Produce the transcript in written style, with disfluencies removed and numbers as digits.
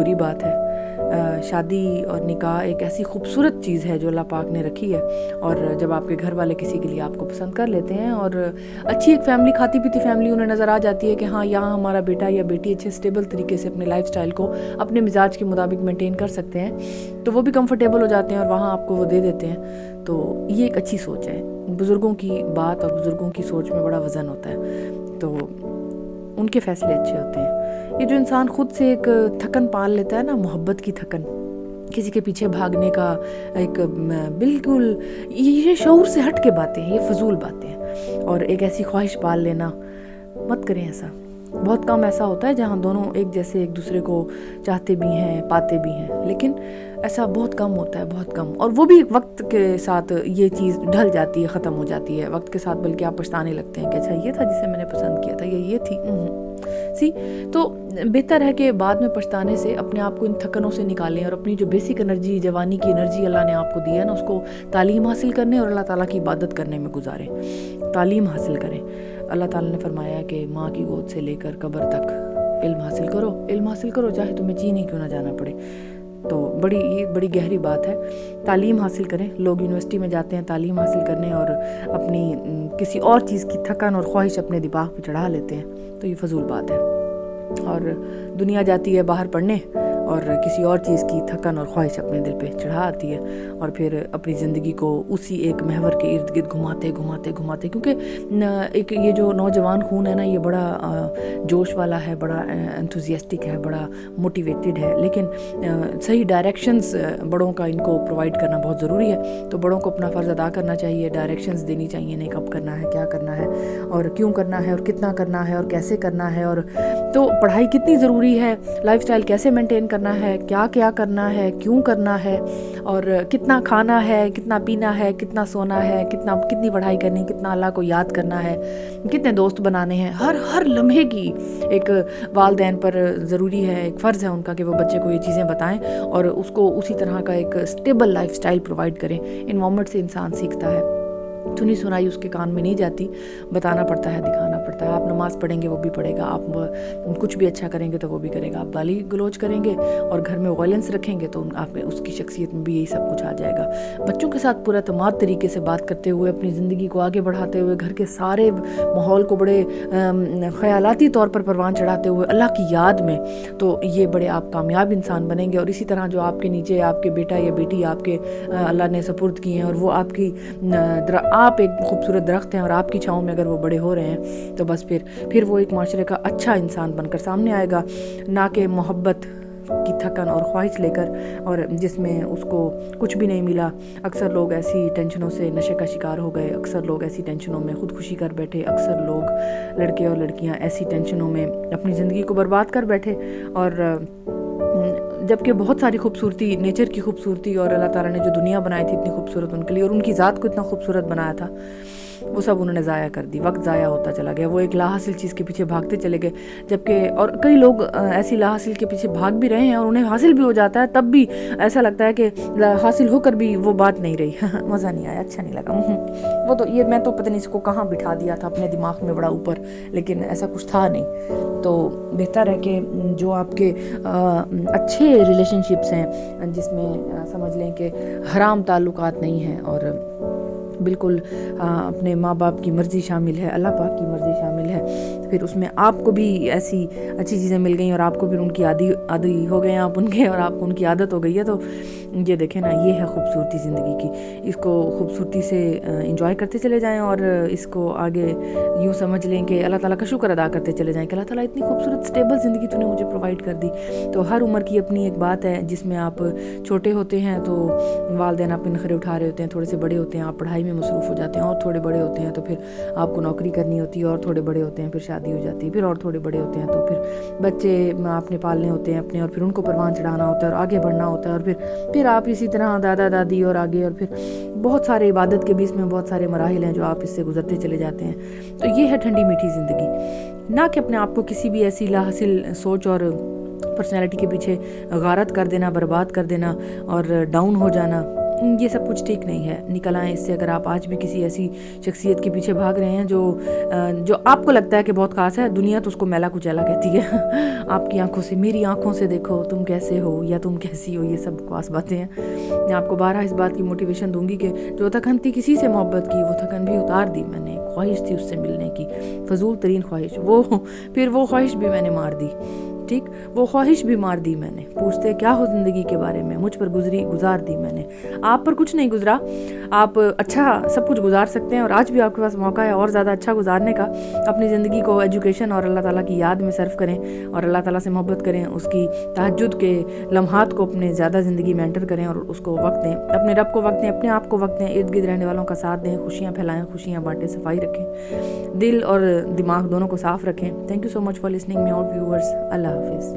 بری بات ہے. شادی اور نکاح ایک ایسی خوبصورت چیز ہے جو اللہ پاک نے رکھی ہے, اور جب آپ کے گھر والے کسی کے لیے آپ کو پسند کر لیتے ہیں اور اچھی ایک فیملی, کھاتی پیتی فیملی انہیں نظر آ جاتی ہے کہ ہاں یہاں ہمارا بیٹا یا بیٹی اچھے اسٹیبل طریقے سے اپنے لائف سٹائل کو اپنے مزاج کے مطابق مینٹین کر سکتے ہیں, تو وہ بھی کمفرٹیبل ہو جاتے ہیں اور وہاں آپ کو وہ دے دیتے ہیں. تو یہ ایک اچھی سوچ ہے. بزرگوں کی بات اور بزرگوں کی سوچ میں بڑا وزن ہوتا ہے, تو ان کے فیصلے اچھے ہوتے ہیں. یہ جو انسان خود سے ایک تھکن پال لیتا ہے نا, محبت کی تھکن, کسی کے پیچھے بھاگنے کا ایک بالکل, یہ شعور سے ہٹ کے باتیں ہیں, یہ فضول باتیں ہیں. اور ایک ایسی خواہش پال لینا, مت کریں ایسا. بہت کم ایسا ہوتا ہے جہاں دونوں ایک جیسے ایک دوسرے کو چاہتے بھی ہیں, پاتے بھی ہیں, لیکن ایسا بہت کم ہوتا ہے, بہت کم. اور وہ بھی وقت کے ساتھ یہ چیز ڈھل جاتی ہے, ختم ہو جاتی ہے وقت کے ساتھ, بلکہ آپ پچھتانے لگتے ہیں کہ اچھا یہ تھا جسے میں نے پسند کیا تھا, یہ تھی. تو بہتر ہے کہ بعد میں پچھتانے سے اپنے آپ کو ان تھکنوں سے نکالیں اور اپنی جو بیسک انرجی, جوانی کی انرجی اللہ نے آپ کو دی ہے نا, اس کو تعلیم حاصل کرنے اور اللہ تعالیٰ کی عبادت کرنے میں گزاریں. تعلیم حاصل کریں. اللہ تعالیٰ نے فرمایا کہ ماں کی گود سے لے کر قبر تک علم حاصل کرو, علم حاصل کرو, چاہے تمہیں چین ہی کیوں نہ جانا پڑے. تو یہ بڑی گہری بات ہے. تعلیم حاصل کریں. لوگ یونیورسٹی میں جاتے ہیں تعلیم حاصل کرنے اور اپنی کسی اور چیز کی تھکن اور خواہش اپنے دماغ پہ چڑھا لیتے ہیں, تو یہ فضول بات ہے. اور دنیا جاتی ہے باہر پڑھنے اور کسی اور چیز کی تھکن اور خواہش اپنے دل پہ چڑھا آتی ہے, اور پھر اپنی زندگی کو اسی ایک محور کے ارد گرد گھماتے, کیونکہ ایک یہ جو نوجوان خون ہے نا, یہ بڑا جوش والا ہے, بڑا انتھوزیاسٹک ہے, بڑا موٹیویٹڈ ہے, لیکن صحیح ڈائریکشنز بڑوں کا ان کو پرووائڈ کرنا بہت ضروری ہے. تو بڑوں کو اپنا فرض ادا کرنا چاہیے, ڈائریکشنز دینی چاہیے, نہیں کب کرنا ہے, کیا کرنا ہے, اور کیوں کرنا ہے, اور کتنا کرنا ہے, اور کیسے کرنا ہے, اور تو پڑھائی کتنی ضروری ہے, لائف سٹائل کیسے مینٹین کرنا ہے, کیا کرنا ہے, کیوں کرنا ہے, اور کتنا کھانا ہے, کتنا پینا ہے, کتنا سونا ہے, کتنی پڑھائی کرنی, کتنا اللہ کو یاد کرنا ہے, کتنے دوست بنانے ہیں. ہر لمحے کی ایک والدین پر ضروری ہے, ایک فرض ہے ان کا کہ وہ بچے کو یہ چیزیں بتائیں اور اس کو اسی طرح کا ایک اسٹیبل لائف سٹائل پرووائڈ کریں. انوائرمنٹ سے انسان سیکھتا ہے, سنی سنائی اس کے کان میں نہیں جاتی, بتانا پڑتا ہے, دکھانا پڑتا ہے. آپ نماز پڑھیں گے وہ بھی پڑھے گا, آپ کچھ بھی اچھا کریں گے تو وہ بھی کرے گا, آپ گالی گلوچ کریں گے اور گھر میں وائلنس رکھیں گے تو آپ میں اس کی شخصیت میں بھی یہی سب کچھ آ جائے گا. بچوں کے ساتھ پورا اعتماد طریقے سے بات کرتے ہوئے, اپنی زندگی کو آگے بڑھاتے ہوئے, گھر کے سارے ماحول کو بڑے خیالاتی طور پر پروان چڑھاتے ہوئے اللہ کی یاد میں, تو یہ بڑے آپ کامیاب انسان بنیں گے. اور اسی طرح جو آپ کے نیچے آپ کے بیٹا یا بیٹی آپ کے اللہ نے سپرد کیے ہیں, اور وہ آپ ایک خوبصورت درخت ہیں اور آپ کی چھاؤں میں اگر وہ بڑے ہو رہے ہیں, تو بس پھر وہ ایک معاشرے کا اچھا انسان بن کر سامنے آئے گا, نہ کہ محبت کی تھکن اور خواہش لے کر, اور جس میں اس کو کچھ بھی نہیں ملا. اکثر لوگ ایسی ٹینشنوں سے نشے کا شکار ہو گئے, اکثر لوگ ایسی ٹینشنوں میں خودکشی کر بیٹھے, اکثر لوگ لڑکے اور لڑکیاں ایسی ٹینشنوں میں اپنی زندگی کو برباد کر بیٹھے. اور جبکہ بہت ساری خوبصورتی, نیچر کی خوبصورتی, اور اللہ تعالیٰ نے جو دنیا بنائی تھی اتنی خوبصورت ان کے لیے, اور ان کی ذات کو اتنا خوبصورت بنایا تھا, وہ سب انہوں نے ضائع کر دی. وقت ضائع ہوتا چلا گیا, وہ ایک لا حاصل چیز کے پیچھے بھاگتے چلے گئے. جبکہ اور کئی لوگ ایسی لا حاصل کے پیچھے بھاگ بھی رہے ہیں اور انہیں حاصل بھی ہو جاتا ہے, تب بھی ایسا لگتا ہے کہ حاصل ہو کر بھی وہ بات نہیں رہی, مزہ نہیں آیا, اچھا نہیں لگا. وہ تو یہ میں تو پتہ نہیں اس کو کہاں بٹھا دیا تھا اپنے دماغ میں بڑا اوپر, لیکن ایسا کچھ تھا نہیں. تو بہتر ہے کہ جو آپ کے اچھے ریلیشن شپس ہیں, جس میں سمجھ لیں کہ حرام تعلقات نہیں ہیں, اور بالکل اپنے ماں باپ کی مرضی شامل ہے, اللہ پاک کی مرضی شامل ہے, پھر اس میں آپ کو بھی ایسی اچھی چیزیں مل گئیں اور آپ کو بھی ان کی عادی ہو گئے ہیں آپ ان کے, اور آپ کو ان کی عادت ہو گئی ہے. تو یہ دیکھیں نا, یہ ہے خوبصورتی زندگی کی. اس کو خوبصورتی سے انجوائے کرتے چلے جائیں, اور اس کو آگے یوں سمجھ لیں کہ اللہ تعالیٰ کا شکر ادا کرتے چلے جائیں کہ اللہ تعالیٰ اتنی خوبصورت اسٹیبل زندگی تو نے مجھے پرووائڈ کر دی. تو ہر عمر کی اپنی ایک بات ہے, جس میں آپ چھوٹے ہوتے ہیں تو والدین آپ کے نخرے اٹھا رہے ہوتے ہیں, تھوڑے سے بڑے ہوتے ہیں آپ پڑھائی میں مصروف ہو جاتے ہیں, اور تھوڑے بڑے ہوتے ہیں تو پھر آپ کو نوکری کرنی ہوتی ہے, اور تھوڑے بڑے ہوتے ہیں پھر شادی ہو جاتی ہے, پھر اور تھوڑے بڑے ہوتے ہیں تو پھر بچے آپ نے پالنے ہوتے ہیں اپنے, اور پھر ان کو پروان چڑھانا ہوتا ہے اور آگے بڑھنا ہوتا ہے, اور پھر آپ اسی طرح دادا دادی اور آگے, اور پھر بہت سارے عبادت کے بیچ میں بہت سارے مراحل ہیں جو آپ اس سے گزرتے چلے جاتے ہیں. تو یہ ہے ٹھنڈی میٹھی زندگی, نہ کہ اپنے آپ کو کسی بھی ایسی لا حاصل سوچ اور پرسنالٹی کے پیچھے غارت کر دینا, برباد کر دینا اور ڈاؤن ہو جانا. یہ سب کچھ ٹھیک نہیں ہے، نکل آئیں اس سے۔ اگر آپ آج بھی کسی ایسی شخصیت کے پیچھے بھاگ رہے ہیں جو آپ کو لگتا ہے کہ بہت خاص ہے، دنیا تو اس کو میلا کچیلا کہتی ہے۔ آپ کی آنکھوں سے، میری آنکھوں سے دیکھو تم کیسے ہو یا تم کیسی ہو، یہ سب بکواس باتیں ہیں۔ میں آپ کو بارہا اس بات کی موٹیویشن دوں گی کہ جو تھکن تھی کسی سے محبت کی، وہ تھکن بھی اتار دی میں نے۔ خواہش تھی اس سے ملنے کی، فضول ترین خواہش، پھر وہ خواہش بھی میں نے مار دی، ٹھیک، وہ خواہش بھی مار دی میں نے۔ پوچھتے کیا ہو زندگی کے بارے میں، مجھ پر گزار دی میں نے۔ آپ پر کچھ نہیں گزرا، آپ اچھا سب کچھ گزار سکتے ہیں، اور آج بھی آپ کے پاس موقع ہے اور زیادہ اچھا گزارنے کا۔ اپنی زندگی کو ایجوکیشن اور اللہ تعالیٰ کی یاد میں صرف کریں، اور اللہ تعالیٰ سے محبت کریں، اس کی تہجد کے لمحات کو اپنے زیادہ زندگی میں انٹر کریں، اور اس کو وقت دیں، اپنے رب کو وقت دیں، اپنے آپ کو وقت دیں، ارد گرد رہنے والوں کا ساتھ دیں، خوشیاں پھیلائیں، خوشیاں بانٹیں، صفائی رکھیں، دل اور دماغ دونوں کو صاف رکھیں۔ Thank you so much for listening me all viewers. اللہ حافظ۔